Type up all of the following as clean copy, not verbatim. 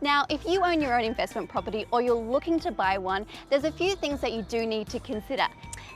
Now, if you own your own investment property or you're looking to buy one, there's a few things that you do need to consider.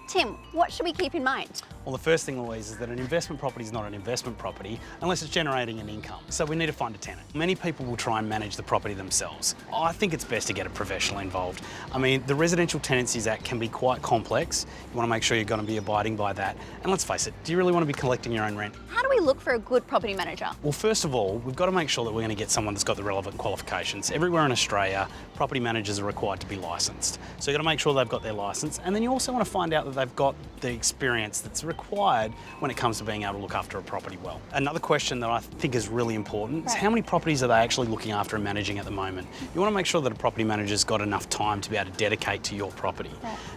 Tim, what should we keep in mind? Well, the first thing, Louise, is that an investment property is not an investment property unless it's generating an income. So we need to find a tenant. Many people will try and manage the property themselves. I think it's best to get a professional involved. I mean, the Residential Tenancies Act can be quite complex. You want to make sure you're going to be abiding by that. And let's face it, do you really want to be collecting your own rent? How do we look for a good property manager? Well, first of all, we've got to make sure that we're going to get someone that's got the relevant qualifications. Everywhere in Australia, property managers are required to be licensed. So you've got to make sure they've got their license. And then you also want to find out that they've got the experience that's required when it comes to being able to look after a property well. Another question that I think is really important is how many properties are they actually looking after and managing at the moment? You want to make sure that a property manager's got enough time to be able to dedicate to your property.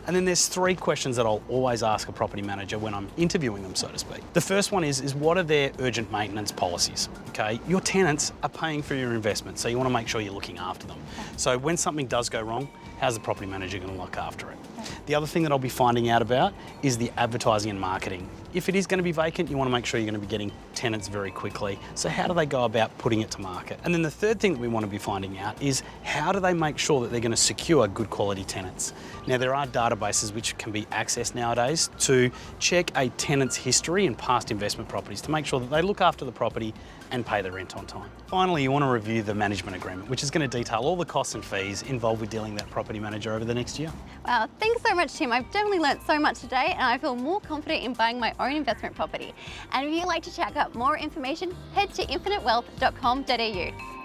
And then there's three questions that I'll always ask a property manager when I'm interviewing them, so to speak. The first one is what are their urgent maintenance policies? Okay, your tenants are paying for your investment, so you want to make sure you're looking after them. So when something does go wrong, how's the property manager going to look after it? The other thing that I'll be finding out about is the advertising and marketing. If it is going to be vacant, you want to make sure you're going to be getting tenants very quickly. So how do they go about putting it to market? And then the third thing that we want to be finding out is how do they make sure that they're going to secure good quality tenants? Now, there are databases which can be accessed nowadays to check a tenant's history and past investment properties to make sure that they look after the property and pay the rent on time. Finally, you want to review the management agreement, which is going to detail all the costs and fees involved with dealing with that property manager over the next year. Wow, thanks so much, Tim. I've definitely learnt so much today and I feel more confident in buying my own investment property. And if you'd like to check out more information, head to infinitewealth.com.au.